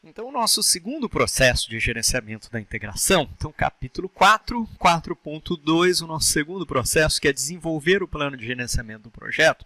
Então, o nosso segundo processo de gerenciamento da integração, então capítulo 4, 4.2, o nosso segundo processo, que é desenvolver o plano de gerenciamento do projeto,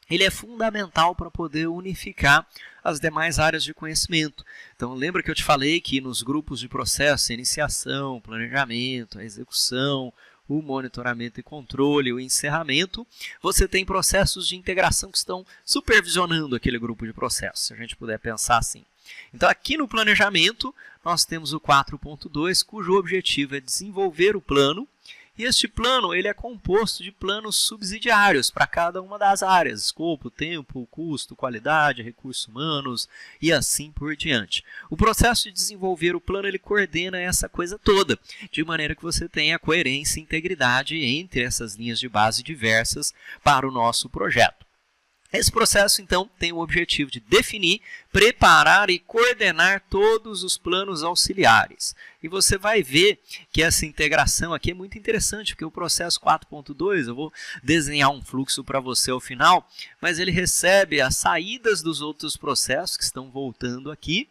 ele é fundamental para poder unificar as demais áreas de conhecimento. Então, lembra que eu te falei que nos grupos de processo, iniciação, planejamento, a execução, o monitoramento e controle, o encerramento, você tem processos de integração que estão supervisionando aquele grupo de processos, se a gente puder pensar assim. Então, aqui no planejamento, nós temos o 4.2, cujo objetivo é desenvolver o plano. E este plano ele é composto de planos subsidiários para cada uma das áreas, escopo, tempo, custo, qualidade, recursos humanos e assim por diante. O processo de desenvolver o plano ele coordena essa coisa toda, de maneira que você tenha coerência e integridade entre essas linhas de base diversas para o nosso projeto. Esse processo, então, tem o objetivo de definir, preparar e coordenar todos os planos auxiliares. E você vai ver que essa integração aqui é muito interessante, porque o processo 4.2, eu vou desenhar um fluxo para você ao final, mas ele recebe as saídas dos outros processos que estão voltando aqui,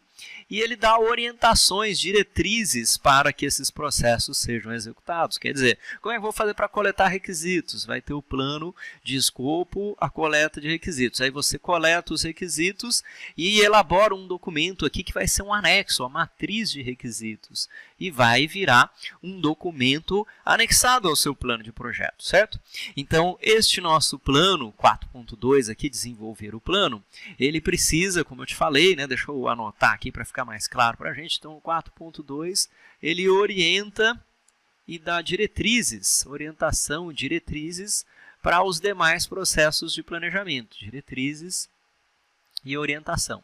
e ele dá orientações, diretrizes para que esses processos sejam executados. Quer dizer, como é que eu vou fazer para coletar requisitos? Vai ter o plano de escopo, a coleta de requisitos. Aí você coleta os requisitos e elabora um documento aqui que vai ser um anexo, a matriz de requisitos. E vai virar um documento anexado ao seu plano de projeto, certo? Então, este nosso plano, 4.2 aqui, desenvolver o plano, ele precisa, como eu te falei, né, deixa eu anotar aqui para ficar mais claro para a gente. Então, o 4.2, ele orienta e dá diretrizes, orientação, diretrizes para os demais processos de planejamento, diretrizes e orientação,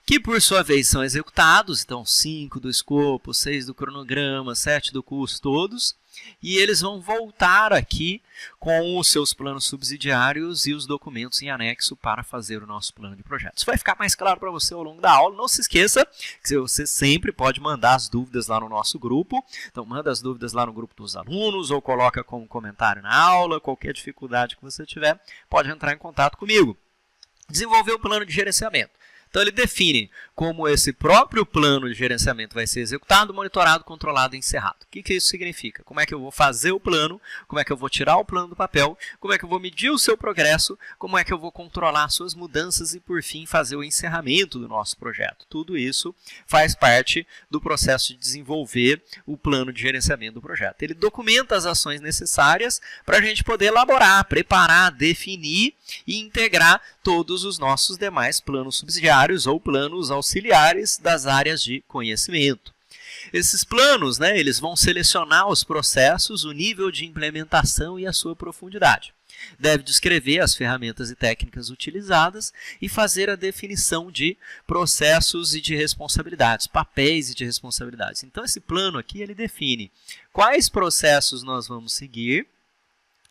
que por sua vez são executados, então 5 do escopo, 6 do cronograma, 7 do custo, todos, e eles vão voltar aqui com os seus planos subsidiários e os documentos em anexo para fazer o nosso plano de projeto. Isso vai ficar mais claro para você ao longo da aula. Não se esqueça que você sempre pode mandar as dúvidas lá no nosso grupo. Então, manda as dúvidas lá no grupo dos alunos ou coloca como comentário na aula. Qualquer dificuldade que você tiver, pode entrar em contato comigo. Desenvolver o plano de gerenciamento. Então, ele define como esse próprio plano de gerenciamento vai ser executado, monitorado, controlado e encerrado. O que isso significa? Como é que eu vou fazer o plano, como é que eu vou tirar o plano do papel, como é que eu vou medir o seu progresso, como é que eu vou controlar suas mudanças e, por fim, fazer o encerramento do nosso projeto. Tudo isso faz parte do processo de desenvolver o plano de gerenciamento do projeto. Ele documenta as ações necessárias para a gente poder elaborar, preparar, definir e integrar todos os nossos demais planos subsidiários ou planos auxiliares das áreas de conhecimento. Esses planos, eles vão selecionar os processos, o nível de implementação e a sua profundidade. Deve descrever as ferramentas e técnicas utilizadas e fazer a definição de processos e de responsabilidades, papéis e de responsabilidades. Então, esse plano aqui, ele define quais processos nós vamos seguir,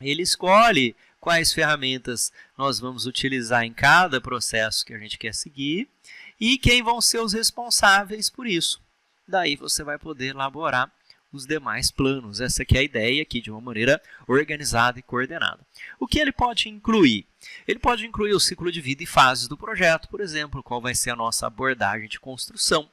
ele escolhe quais ferramentas nós vamos utilizar em cada processo que a gente quer seguir e quem vão ser os responsáveis por isso. Daí você vai poder elaborar os demais planos. Essa aqui é a ideia aqui, de uma maneira organizada e coordenada. O que ele pode incluir? Ele pode incluir o ciclo de vida e fases do projeto, por exemplo, qual vai ser a nossa abordagem de construção.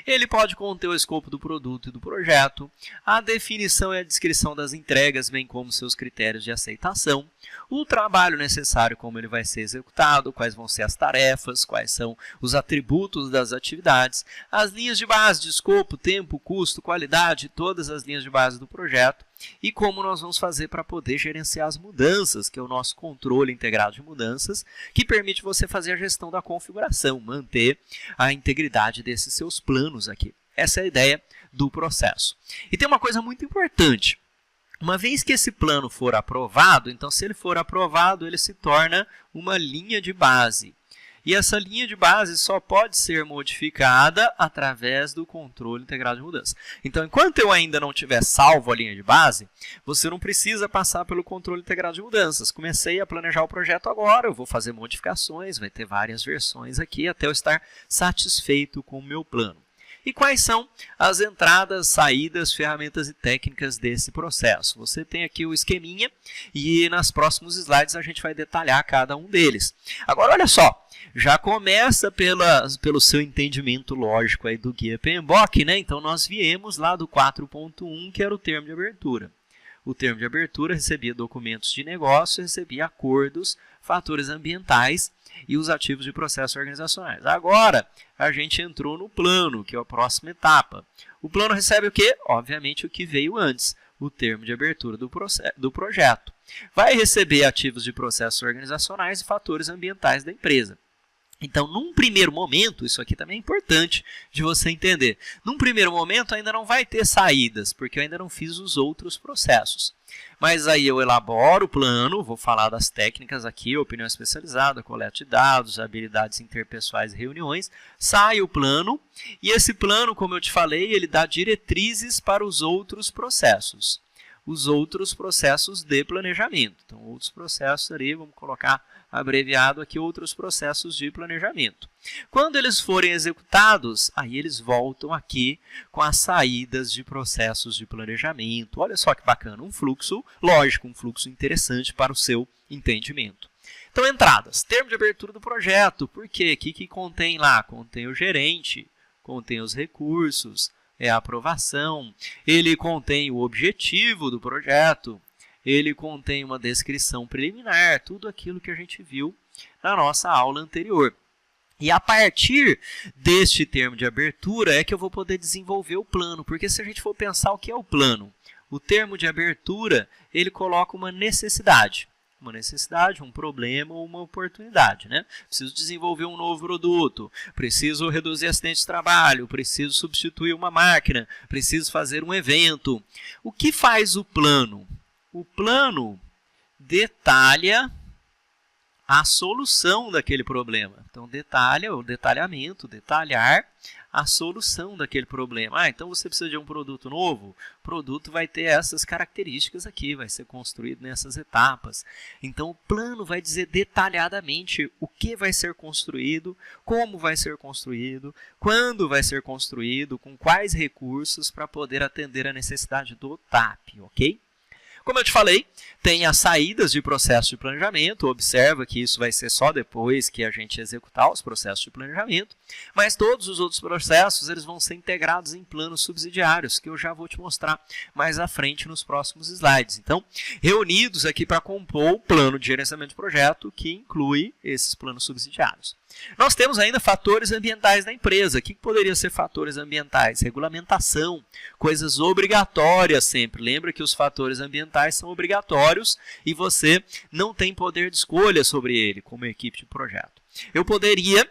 Ele pode conter o escopo do produto e do projeto, a definição e a descrição das entregas, bem como seus critérios de aceitação, o trabalho necessário, como ele vai ser executado, quais vão ser as tarefas, quais são os atributos das atividades, as linhas de base de escopo, tempo, custo, qualidade, todas as linhas de base do projeto, e como nós vamos fazer para poder gerenciar as mudanças, que é o nosso controle integrado de mudanças, que permite você fazer a gestão da configuração, manter a integridade desses seus planos aqui. Essa é a ideia do processo. E tem uma coisa muito importante. Uma vez que esse plano for aprovado, então se ele for aprovado, ele se torna uma linha de base. E essa linha de base só pode ser modificada através do controle integrado de mudança. Então, enquanto eu ainda não tiver salvo a linha de base, você não precisa passar pelo controle integrado de mudanças. Comecei a planejar o projeto agora, eu vou fazer modificações, vai ter várias versões aqui até eu estar satisfeito com o meu plano. E quais são as entradas, saídas, ferramentas e técnicas desse processo? Você tem aqui o esqueminha e nas próximos slides a gente vai detalhar cada um deles. Agora, olha só, já começa pelo seu entendimento lógico aí do guia PMBOK, né? Então, nós viemos lá do 4.1, que era o termo de abertura. O termo de abertura recebia documentos de negócio, recebia acordos, fatores ambientais e os ativos de processos organizacionais. Agora, a gente entrou no plano, que é a próxima etapa. O plano recebe o quê? Obviamente, o que veio antes, o termo de abertura do projeto. Vai receber ativos de processos organizacionais e fatores ambientais da empresa. Então, num primeiro momento, isso aqui também é importante de você entender. Num primeiro momento, ainda não vai ter saídas, porque eu ainda não fiz os outros processos. Mas aí eu elaboro o plano, vou falar das técnicas aqui, opinião especializada, coleta de dados, habilidades interpessoais e reuniões. Sai o plano, e esse plano, como eu te falei, ele dá diretrizes para os outros processos. Os outros processos de planejamento. Então, outros processos ali, vamos colocar abreviado aqui, outros processos de planejamento. Quando eles forem executados, aí eles voltam aqui com as saídas de processos de planejamento. Olha só que bacana, um fluxo lógico, um fluxo interessante para o seu entendimento. Então, entradas, termo de abertura do projeto, por quê? O que contém lá? Contém o gerente, contém os recursos, é a aprovação, ele contém o objetivo do projeto, ele contém uma descrição preliminar, tudo aquilo que a gente viu na nossa aula anterior. E a partir deste termo de abertura é que eu vou poder desenvolver o plano, porque se a gente for pensar o que é o plano, o termo de abertura, ele coloca uma necessidade, um problema ou uma oportunidade, né? Preciso desenvolver um novo produto, preciso reduzir acidentes de trabalho, preciso substituir uma máquina, preciso fazer um evento. O que faz o plano? O plano detalha a solução daquele problema. Então, detalha o detalhamento, detalhar a solução daquele problema. Então você precisa de um produto novo? O produto vai ter essas características aqui, vai ser construído nessas etapas. Então, o plano vai dizer detalhadamente o que vai ser construído, como vai ser construído, quando vai ser construído, com quais recursos para poder atender a necessidade do TAP, ok? Como eu te falei, tem as saídas de processo de planejamento, observa que isso vai ser só depois que a gente executar os processos de planejamento, mas todos os outros processos eles vão ser integrados em planos subsidiários, que eu já vou te mostrar mais à frente nos próximos slides. Então, reunidos aqui para compor o plano de gerenciamento de projeto, que inclui esses planos subsidiários. Nós temos ainda fatores ambientais da empresa. O que poderia ser fatores ambientais? Regulamentação, coisas obrigatórias sempre. Lembra que os fatores ambientais são obrigatórios e você não tem poder de escolha sobre ele como equipe de projeto. Eu poderia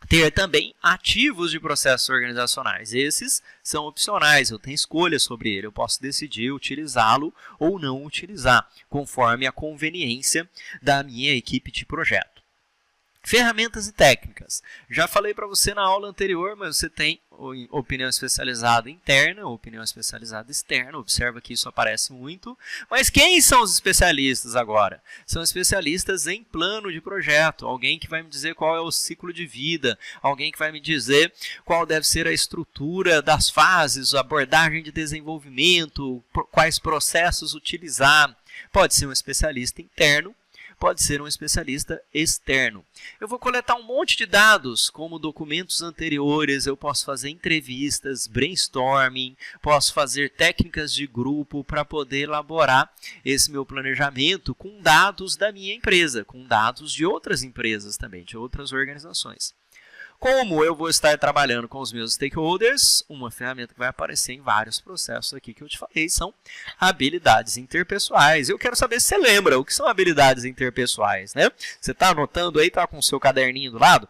ter também ativos de processos organizacionais. Esses são opcionais, eu tenho escolha sobre ele. Eu posso decidir utilizá-lo ou não utilizar, conforme a conveniência da minha equipe de projeto. Ferramentas e técnicas. Já falei para você na aula anterior, mas você tem opinião especializada interna, opinião especializada externa. Observa que isso aparece muito. Mas quem são os especialistas agora? São especialistas em plano de projeto. Alguém que vai me dizer qual é o ciclo de vida. Alguém que vai me dizer qual deve ser a estrutura das fases, a abordagem de desenvolvimento, quais processos utilizar. Pode ser um especialista interno, pode ser um especialista externo. Eu vou coletar um monte de dados, como documentos anteriores, eu posso fazer entrevistas, brainstorming, posso fazer técnicas de grupo para poder elaborar esse meu planejamento com dados da minha empresa, com dados de outras empresas também, de outras organizações. Como eu vou estar trabalhando com os meus stakeholders, uma ferramenta que vai aparecer em vários processos aqui que eu te falei são habilidades interpessoais. Eu quero saber se você lembra o que são habilidades interpessoais, né? Você está anotando aí, está com o seu caderninho do lado?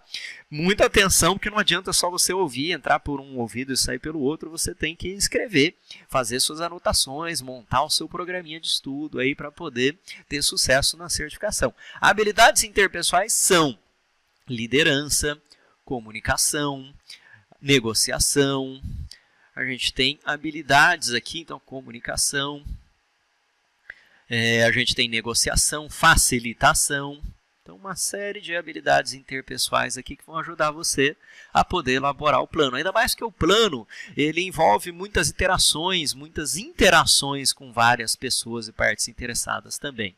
Muita atenção, porque não adianta só você ouvir, entrar por um ouvido e sair pelo outro, você tem que escrever, fazer suas anotações, montar o seu programinha de estudo aí para poder ter sucesso na certificação. Habilidades interpessoais são liderança, comunicação, negociação. A gente tem habilidades aqui, então comunicação, a gente tem negociação, facilitação, Então, uma série de habilidades interpessoais aqui que vão ajudar você a poder elaborar o plano. Ainda mais que o plano, ele envolve muitas iterações, muitas interações com várias pessoas e partes interessadas também.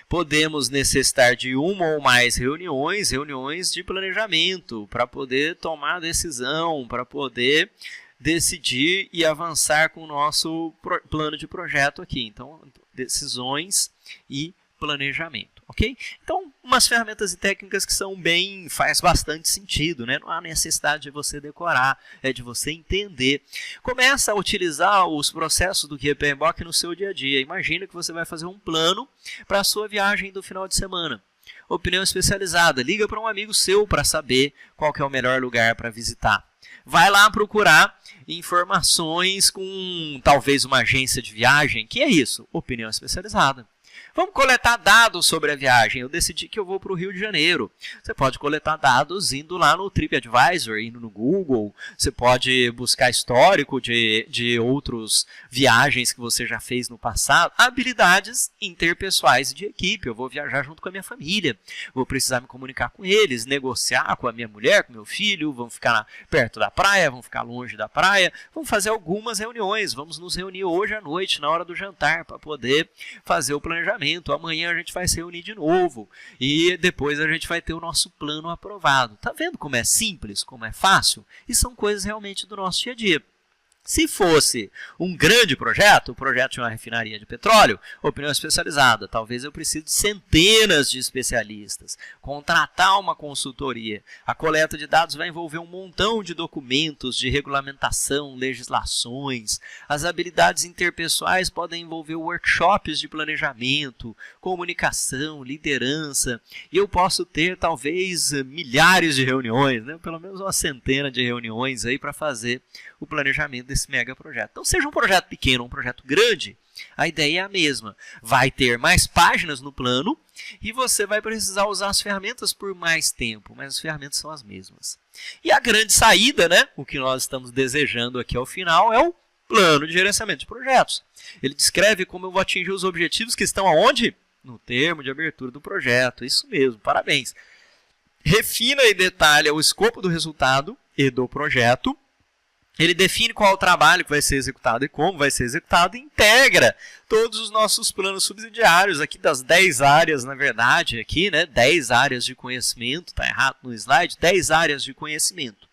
Podemos necessitar de uma ou mais reuniões de planejamento, para poder tomar decisão, para poder decidir e avançar com o nosso plano de projeto aqui. Então, decisões e planejamento, ok? Então, umas ferramentas e técnicas que faz bastante sentido, né? Não há necessidade de você decorar, é de você entender. Começa a utilizar os processos do Guia PMBOK no seu dia a dia. Imagina que você vai fazer um plano para a sua viagem do final de semana. Opinião especializada, liga para um amigo seu para saber qual que é o melhor lugar para visitar. Vai lá procurar informações com talvez uma agência de viagem. Que é isso? Opinião especializada. Vamos coletar dados sobre a viagem. Eu decidi que eu vou para o Rio de Janeiro. Você pode coletar dados indo lá no TripAdvisor, indo no Google. Você pode buscar histórico de outras viagens que você já fez no passado. Habilidades interpessoais de equipe. Eu vou viajar junto com a minha família. Vou precisar me comunicar com eles, negociar com a minha mulher, com meu filho. Vamos ficar perto da praia, vamos ficar longe da praia. Vamos fazer algumas reuniões. Vamos nos reunir hoje à noite, na hora do jantar, para poder fazer o planejamento. Amanhã a gente vai se reunir de novo e depois a gente vai ter o nosso plano aprovado. Tá vendo como é simples, como é fácil? E são coisas realmente do nosso dia a dia. Se fosse um grande projeto, o projeto de uma refinaria de petróleo, opinião especializada, talvez eu precise de centenas de especialistas, contratar uma consultoria. A coleta de dados vai envolver um montão de documentos, de regulamentação, legislações. As habilidades interpessoais podem envolver workshops de planejamento, comunicação, liderança. E eu posso ter talvez milhares de reuniões, né? Pelo menos uma centena de reuniões aí para fazer o planejamento desse mega projeto. Então, seja um projeto pequeno ou um projeto grande, a ideia é a mesma. Vai ter mais páginas no plano e você vai precisar usar as ferramentas por mais tempo, mas as ferramentas são as mesmas. E a grande saída, né, o que nós estamos desejando aqui ao final, é o plano de gerenciamento de projetos. Ele descreve como eu vou atingir os objetivos que estão aonde? No termo de abertura do projeto. Isso mesmo, parabéns. Refina e detalha o escopo do resultado e do projeto. Ele define qual é o trabalho que vai ser executado e como vai ser executado e integra todos os nossos planos subsidiários, aqui das 10 áreas, na verdade, aqui, né, 10 áreas de conhecimento, está errado no slide, 10 áreas de conhecimento.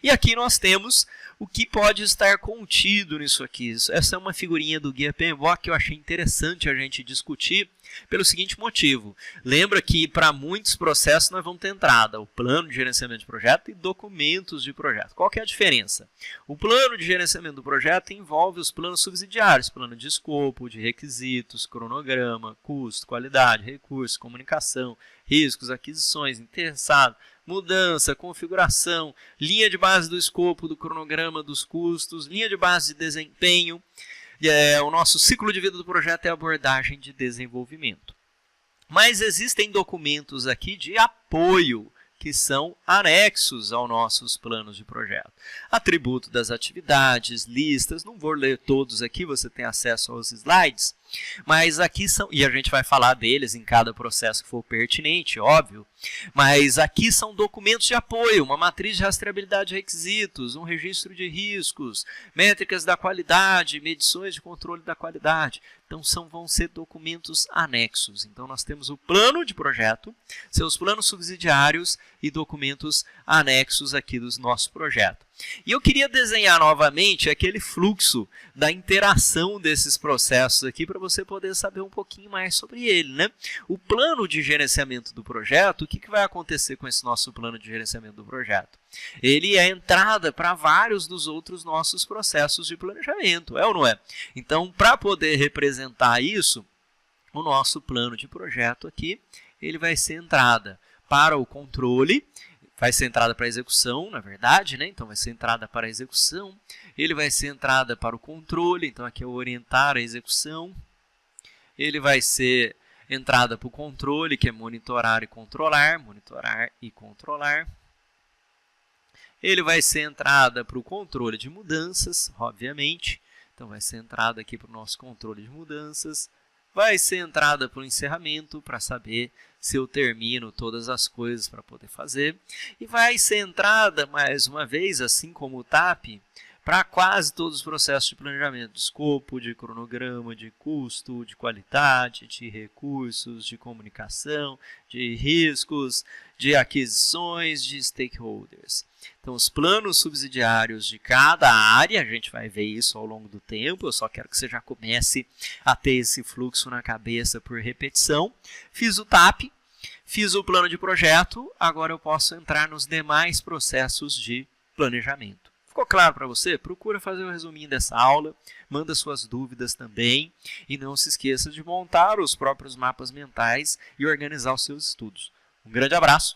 E aqui nós temos o que pode estar contido nisso aqui. Essa é uma figurinha do Guia PMBOK que eu achei interessante a gente discutir pelo seguinte motivo. Lembra que para muitos processos nós vamos ter entrada, o plano de gerenciamento de projeto e documentos de projeto. Qual que é a diferença? O plano de gerenciamento do projeto envolve os planos subsidiários, plano de escopo, de requisitos, cronograma, custo, qualidade, recursos, comunicação, riscos, aquisições, interessado, mudança, configuração, linha de base do escopo, do cronograma, dos custos, linha de base de desempenho. O nosso ciclo de vida do projeto é a abordagem de desenvolvimento. Mas existem documentos aqui de apoio que são anexos aos nossos planos de projeto. Atributo das atividades, listas, não vou ler todos aqui, você tem acesso aos slides, mas aqui são, e a gente vai falar deles em cada processo que for pertinente, óbvio, mas aqui são documentos de apoio, uma matriz de rastreabilidade de requisitos, um registro de riscos, métricas da qualidade, medições de controle da qualidade. Então, vão ser documentos anexos. Então, nós temos o plano de projeto, seus planos subsidiários e documentos anexos aqui do nosso projeto. E eu queria desenhar novamente aquele fluxo da interação desses processos aqui para você poder saber um pouquinho mais sobre ele, né? O plano de gerenciamento do projeto, o que vai acontecer com esse nosso plano de gerenciamento do projeto? Ele é a entrada para vários dos outros nossos processos de planejamento, é ou não é? Então, para poder representar isso, o nosso plano de projeto aqui, ele vai ser entrada para o controle, vai ser entrada para a execução, na verdade, né? Então vai ser entrada para a execução, ele vai ser entrada para o controle, então aqui é orientar a execução, ele vai ser entrada para o controle, que é monitorar e controlar, ele vai ser entrada para o controle de mudanças, obviamente, então vai ser entrada aqui para o nosso controle de mudanças, vai ser entrada para o encerramento, para saber se eu termino todas as coisas para poder fazer. E vai ser entrada, mais uma vez, assim como o TAP, para quase todos os processos de planejamento, de escopo, de cronograma, de custo, de qualidade, de recursos, de comunicação, de riscos, de aquisições, de stakeholders. Então, os planos subsidiários de cada área, a gente vai ver isso ao longo do tempo, eu só quero que você já comece a ter esse fluxo na cabeça por repetição. Fiz o TAP, fiz o plano de projeto, agora eu posso entrar nos demais processos de planejamento. Ficou claro para você? Procura fazer um resuminho dessa aula, manda suas dúvidas também e não se esqueça de montar os próprios mapas mentais e organizar os seus estudos. Um grande abraço!